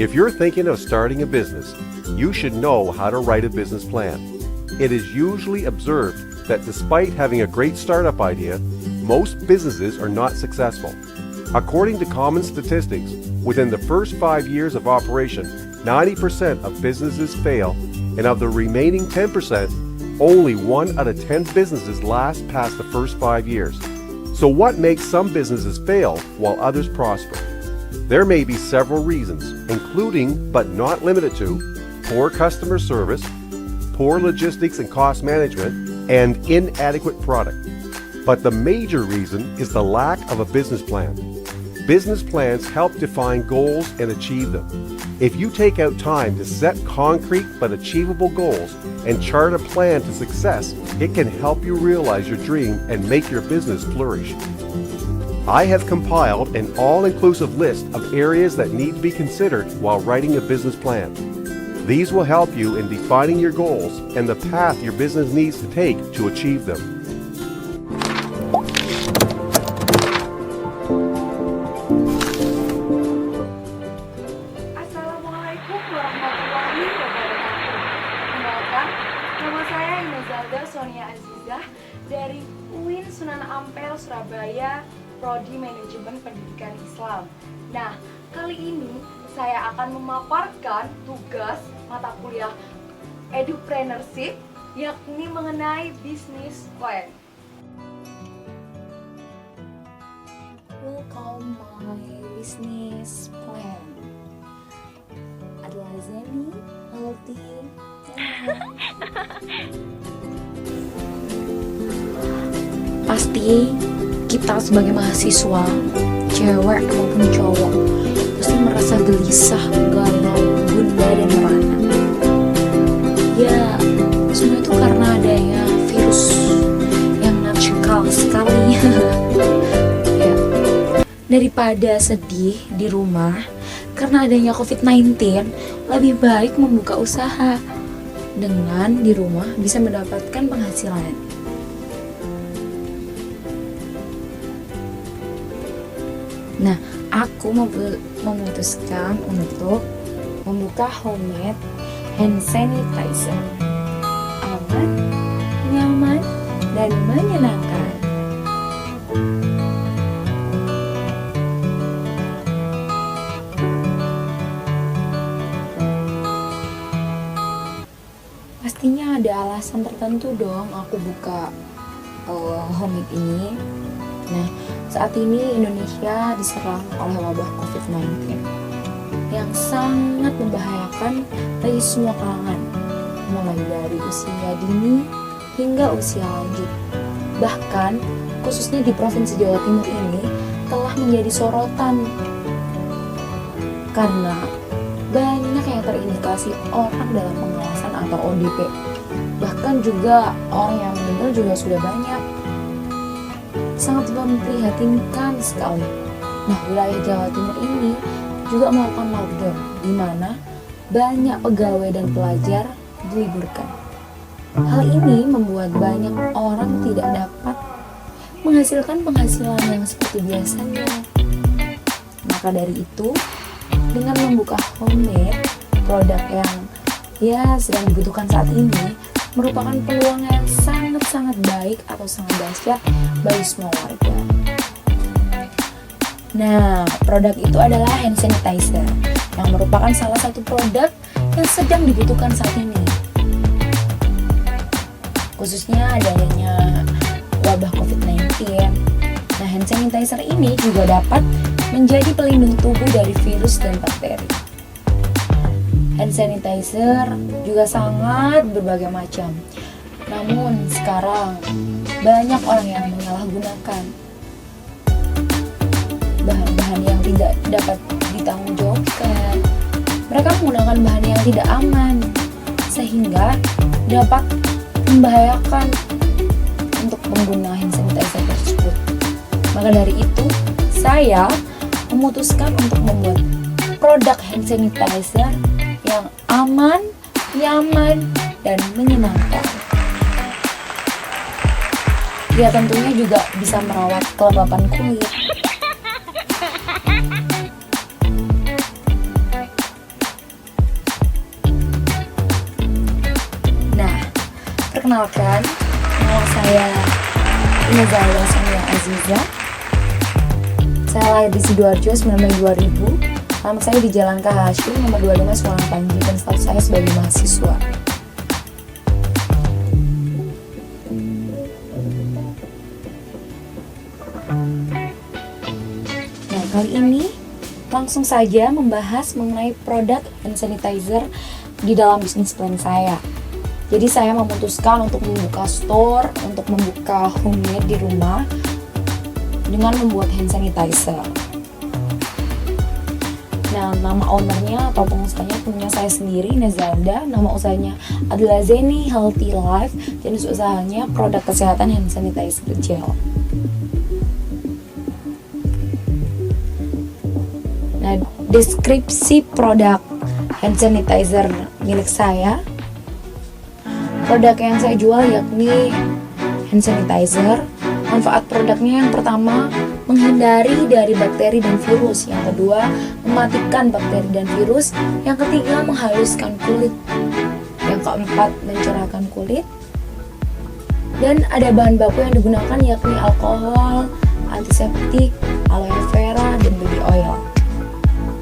If you're thinking of starting a business, you should know how to write a business plan. It is usually observed that despite having a great startup idea, most businesses are not successful. According to common statistics, within the first 5 years of operation, 90% of businesses fail, and of the remaining 10%, only 1 out of 10 businesses last past the first 5 years. So what makes some businesses fail while others prosper? There may be several reasons, including but not limited to poor customer service, poor logistics and cost management, and inadequate product. But the major reason is the lack of a business plan. Business plans help define goals and achieve them. If you take out time to set concrete but achievable goals and chart a plan to success, it can help you realize your dream and make your business flourish. I have compiled an all-inclusive list of areas that need to be considered while writing a business plan. These will help you in defining your goals and the path your business needs to take to achieve them. Assalamualaikum warahmatullahi wabarakatuh. Kenalkan, nama saya Inazalda Sonia Azizah dari UIN Sunan Ampel, Surabaya, Prodi Manajemen Pendidikan Islam. Nah, kali ini saya akan memaparkan tugas mata kuliah Edupreneurship, yakni mengenai business plan. We'll call my business plan adalah Zeni, Alti, Pasti kita sebagai mahasiswa, cewek maupun cowok, pasti merasa gelisah, galau, bunda dan merana. Ya, semua itu karena adanya virus yang nacikal sekali. Ya. Daripada sedih di rumah karena adanya COVID-19, lebih baik membuka usaha. Dengan di rumah bisa mendapatkan penghasilan. Nah, aku memutuskan untuk membuka homemade hand sanitizer. Aman, nyaman, dan menyenangkan. Pastinya ada alasan tertentu dong aku buka homemade ini. Nah, saat ini Indonesia diserang oleh wabah COVID-19 yang sangat membahayakan bagi semua kalangan, mulai dari usia dini hingga usia lanjut. Bahkan, khususnya di Provinsi Jawa Timur ini telah menjadi sorotan karena banyak yang terindikasi orang dalam pengawasan atau ODP. Bahkan juga orang yang meninggal juga sudah banyak. Sangat memprihatinkan sekali. Nah, wilayah Jawa Timur ini juga melakukan lockdown, di mana banyak pegawai dan pelajar diliburkan. Hal ini membuat banyak orang tidak dapat menghasilkan penghasilan yang seperti biasanya. Maka dari itu, dengan membuka homemade, produk yang sedang dibutuhkan saat ini, merupakan peluang yang sangat-sangat baik atau sangat dahsyat bagi semua warga. Nah, produk itu adalah hand sanitizer yang merupakan salah satu produk yang sedang dibutuhkan saat ini. Khususnya adanya wabah COVID-19. Nah, hand sanitizer ini juga dapat menjadi pelindung tubuh dari virus dan bakteri. Hand sanitizer juga sangat berbagai macam. Namun sekarang banyak orang yang menyalahgunakan bahan-bahan yang tidak dapat ditanggungjawabkan. Mereka menggunakan bahan yang tidak aman sehingga dapat membahayakan untuk pengguna hand sanitizer tersebut. Maka dari itu, saya memutuskan untuk membuat produk hand sanitizer yang aman, nyaman, dan menyenangkan. Ya, tentunya juga bisa merawat kelembapan kulit. Perkenalkan, nama saya Inezalda Sonia Aziza. Saya lahir di Sidoarjo 9 Mei 2000. Nama saya di Jalan KH Hashim nomor 25 Sulangan Panji dan status saya sebagai mahasiswa. Nah, kali ini langsung saja membahas mengenai produk hand sanitizer di dalam bisnis plan saya. Jadi saya memutuskan untuk membuka store, untuk membuka homemade di rumah dengan membuat hand sanitizer. Nah, nama ownernya atau pengusahanya punya saya sendiri, Inezalda. Nama usahanya adalah Zeni Healthy Life. Jenis usahanya produk kesehatan hand sanitizer gel. Nah, deskripsi produk hand sanitizer milik saya. Produk yang saya jual yakni hand sanitizer. Manfaat produknya yang pertama, menghindari dari bakteri dan virus. Yang kedua, mematikan bakteri dan virus. Yang ketiga, menghaluskan kulit. Yang keempat, mencerahkan kulit. Dan ada bahan baku yang digunakan yakni alkohol, antiseptik, aloe vera, dan baby oil.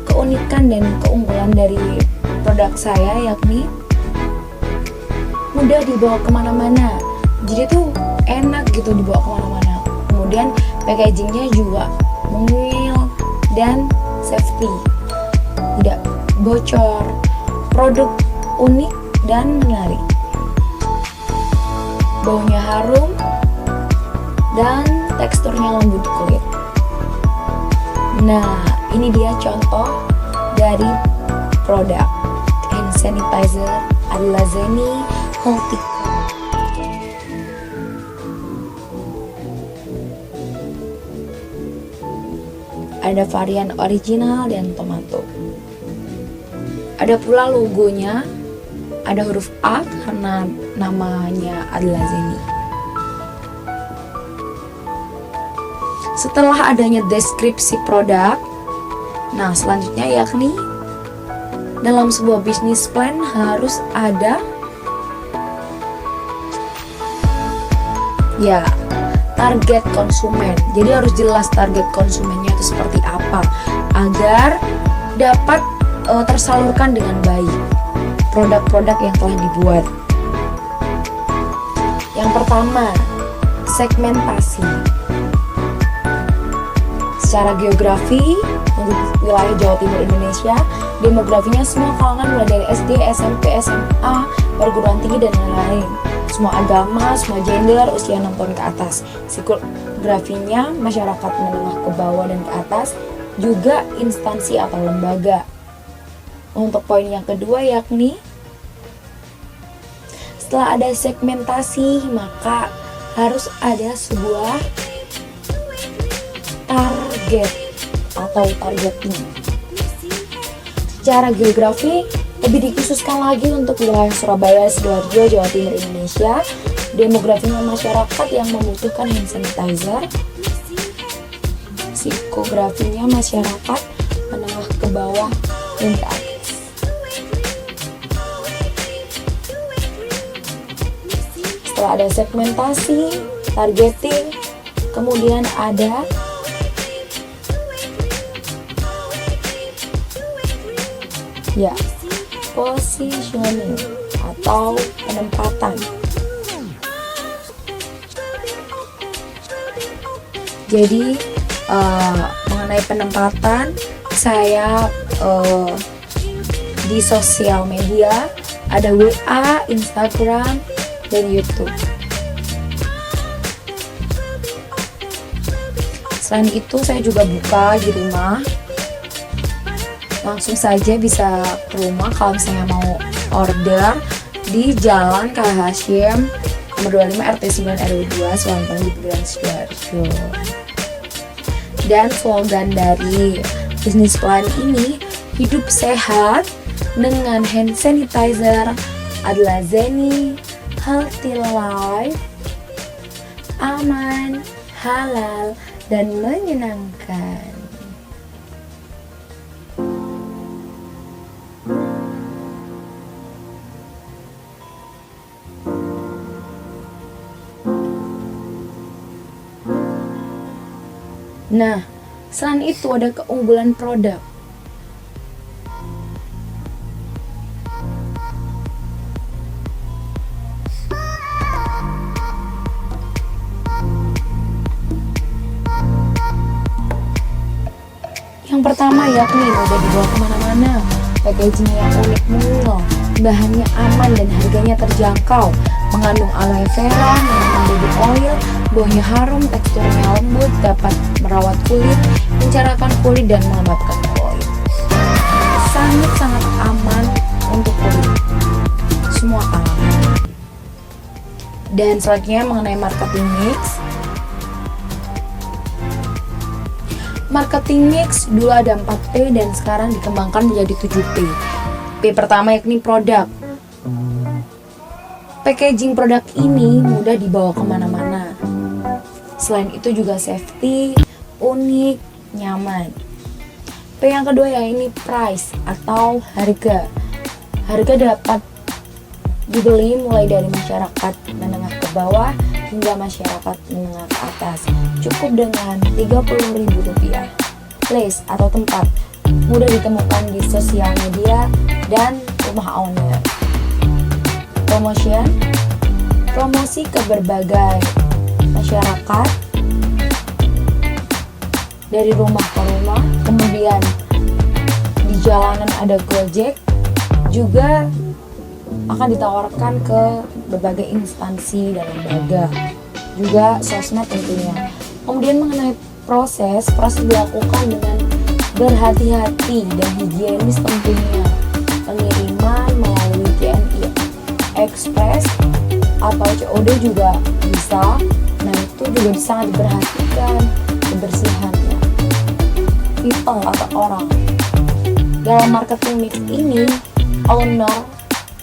Keunikan dan keunggulan dari produk saya yakni mudah dibawa kemana-mana, jadi tuh enak gitu dibawa kemana-mana. Kemudian packagingnya juga mungil dan safety, tidak bocor. Produk unik dan menarik, baunya harum dan teksturnya lembut di kulit. Nah, ini dia contoh dari produk hand sanitizer adalah Zeni Healthy. Ada varian original dan tomato. Ada pula logonya, ada huruf A karena namanya adalah Zeni. Setelah adanya deskripsi produk, nah selanjutnya yakni dalam sebuah bisnis plan harus ada target konsumen. Jadi harus jelas target konsumennya itu seperti apa agar dapat tersalurkan dengan baik produk-produk yang telah dibuat. Yang pertama, segmentasi. Secara geografi untuk wilayah Jawa Timur Indonesia, demografinya semua kalangan mulai dari SD, SMP, SMA, perguruan tinggi dan lain-lain. Semua agama, semua gender, usia 6 tahun ke atas. Psikografinya masyarakat menengah ke bawah dan ke atas, juga instansi atau lembaga. Untuk poin yang kedua yakni setelah ada segmentasi, maka harus ada sebuah target atau targeting. Secara geografi lebih dikhususkan lagi untuk wilayah Surabaya, Sidoarjo, Jawa Timur Indonesia. Demografinya masyarakat yang membutuhkan hand sanitizer. Psikografinya masyarakat menengah ke bawah dan ke atas. Setelah ada segmentasi, targeting, kemudian ada positioning atau penempatan. Jadi mengenai penempatan, saya di sosial media ada WA, Instagram, dan YouTube. Selain itu saya juga buka di rumah. Langsung saja bisa ke rumah kalau misalnya mau order di Jalan KH Hashim nomor 25 RT 9 RW 2 Sulangan Panji Sidoarjo. Dan slogan dari bisnis plan ini, hidup sehat dengan hand sanitizer, adalah Zeni Healthy Life, aman, halal, dan menyenangkan. Nah, selain itu ada keunggulan produk. Yang pertama yakni mudah dibawa kemana-mana, packaging yang unik mungil, bahannya aman dan harganya terjangkau, mengandung aloe vera, mengandung baby oil, baunya harum, teksturnya lembut, dapat merawat kulit, mencerahkan kulit dan melembabkan kulit. Sangat-sangat aman untuk kulit semua kalangan. Dan selanjutnya mengenai marketing mix. Marketing mix dulu ada 4P dan sekarang dikembangkan menjadi 7P. P pertama yakni produk. Packaging produk ini mudah dibawa kemana-mana. Selain itu juga safety, unik, nyaman. P yang kedua yakni price atau harga. Harga dapat dibeli mulai dari masyarakat menengah ke bawah hingga masyarakat menengah ke atas. Cukup dengan Rp30.000. Place atau tempat mudah ditemukan di sosial media dan rumah owner. Promotion, promosi ke berbagai masyarakat dari rumah ke rumah. Kemudian di jalanan ada Gojek, juga akan ditawarkan ke berbagai instansi dan lembaga, juga sosmed tentunya. Kemudian mengenai proses dilakukan dengan berhati-hati dan higienis tentunya. Pengiriman melalui JNE Express atau COD juga bisa. Nah, itu juga sangat diperhatikan kebersihannya. People atau orang. Dalam marketing mix ini, owner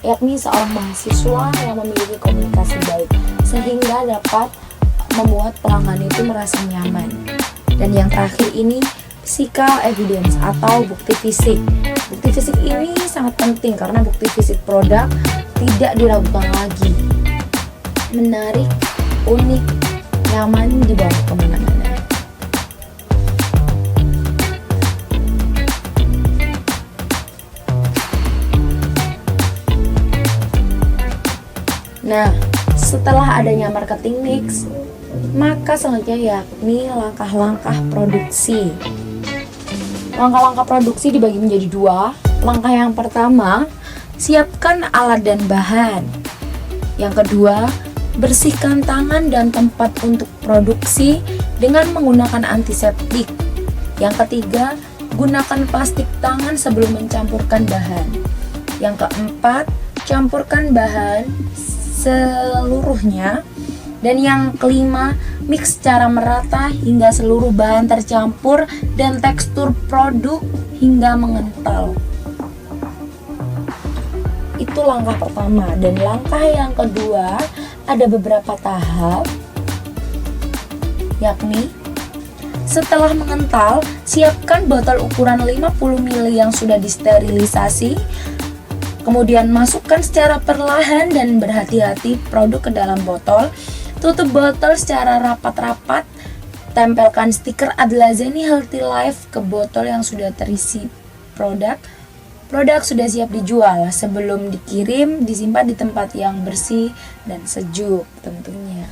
yakni seorang mahasiswa yang memiliki komunikasi baik sehingga dapat membuat pelanggan itu merasa nyaman. Dan yang terakhir ini physical evidence atau bukti fisik. Bukti fisik ini sangat penting karena bukti fisik produk tidak diragukan lagi. Menarik, unik, nyaman dibawa kemana-mana. Nah, setelah adanya marketing mix, maka selanjutnya yakni langkah-langkah produksi. Langkah-langkah produksi dibagi menjadi 2. Langkah yang pertama, siapkan alat dan bahan. Yang kedua, bersihkan tangan dan tempat untuk produksi dengan menggunakan antiseptik. Yang ketiga, gunakan plastik tangan sebelum mencampurkan bahan. Yang keempat, campurkan bahan seluruhnya. Dan yang kelima, mix secara merata hingga seluruh bahan tercampur dan tekstur produk hingga mengental. Itu langkah pertama. Dan langkah yang kedua ada beberapa tahap, yakni setelah mengental, siapkan botol ukuran 50 ml yang sudah disterilisasi. Kemudian masukkan secara perlahan dan berhati-hati produk ke dalam botol. Tutup botol secara rapat-rapat. Tempelkan stiker Adlazeni Healthy Life ke botol yang sudah terisi produk. Produk sudah siap dijual. Sebelum dikirim, disimpan di tempat yang bersih dan sejuk tentunya.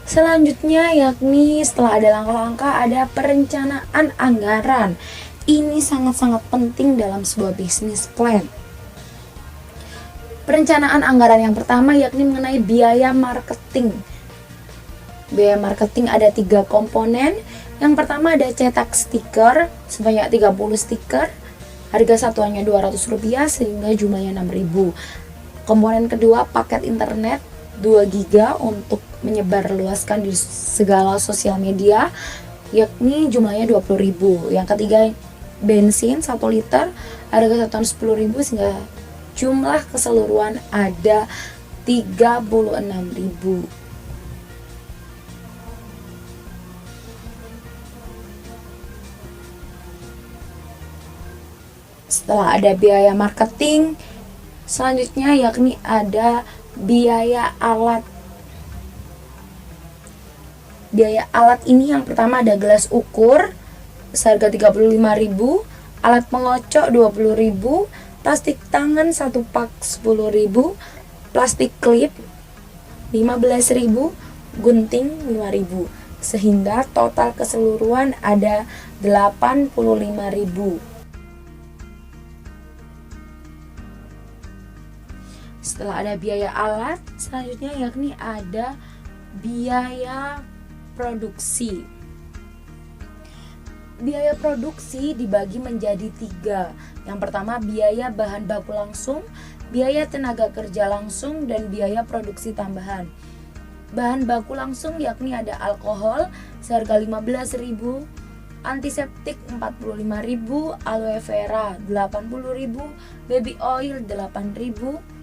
Selanjutnya yakni setelah ada langkah-langkah ada perencanaan anggaran. Ini sangat-sangat penting dalam sebuah bisnis plan. Perencanaan anggaran yang pertama yakni mengenai biaya marketing. Biaya marketing ada 3 komponen. Yang pertama ada cetak stiker sebanyak 30 stiker. Harga satuannya Rp200 sehingga jumlahnya Rp6.000. Komponen kedua paket internet 2 GB untuk menyebarluaskan di segala sosial media, yakni jumlahnya Rp20.000. Yang ketiga bensin 1 liter, harga satuan Rp10.000 sehingga jumlah keseluruhan ada Rp36.000. Setelah ada biaya marketing, selanjutnya yakni ada biaya alat. Biaya alat ini yang pertama ada gelas ukur seharga 35.000, alat pengocok 20.000, plastik tangan 1 pak 10.000, plastik klip 15.000, gunting 5.000, sehingga total keseluruhan ada 85.000. Setelah ada biaya alat, selanjutnya yakni ada biaya produksi. Biaya produksi dibagi menjadi 3. Yang pertama biaya bahan baku langsung, biaya tenaga kerja langsung, dan biaya produksi tambahan. Bahan baku langsung yakni ada alkohol seharga 15.000, antiseptik 45.000, aloe vera 80.000, baby oil 8.000.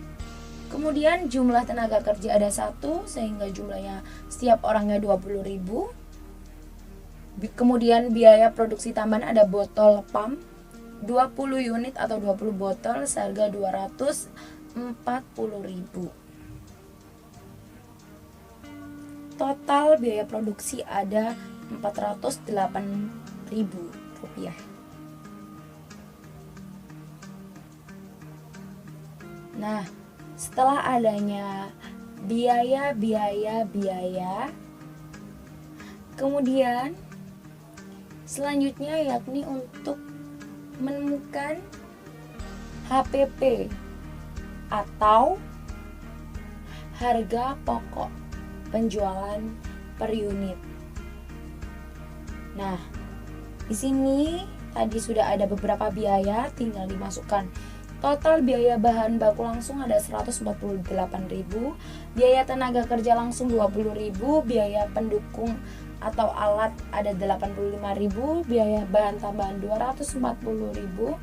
Kemudian jumlah tenaga kerja ada 1, sehingga jumlahnya setiap orangnya 20.000. Kemudian biaya produksi tambahan ada botol pump 20 unit atau 20 botol seharga 240.000. Total biaya produksi ada 408.000 rupiah. Nah, setelah adanya biaya, kemudian selanjutnya yakni untuk menemukan HPP atau harga pokok penjualan per unit. Nah, di sini tadi sudah ada beberapa biaya, tinggal dimasukkan. Total biaya bahan baku langsung ada 148.000, biaya tenaga kerja langsung 20.000, biaya pendukung atau alat ada 85.000, biaya bahan tambahan 240.000,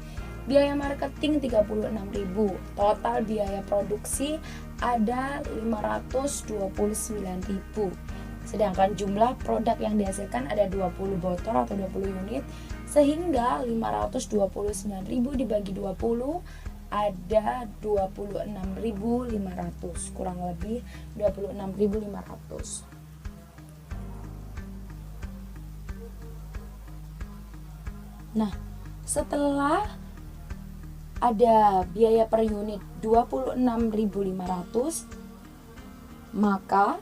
biaya marketing 36.000. Total biaya produksi ada 529.000. Sedangkan jumlah produk yang dihasilkan ada 20 botol atau 20 unit, sehingga 529.000 dibagi 20 ada 26.500, kurang lebih 26.500. Nah, setelah ada biaya per unit 26.500, maka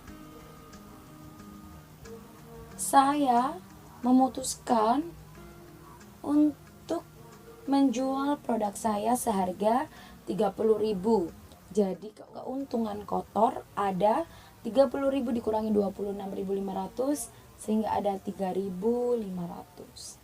saya memutuskan untuk menjual produk saya seharga 30.000. Jadi keuntungan kotor ada 30.000 dikurangi 26.500 sehingga ada 3.500.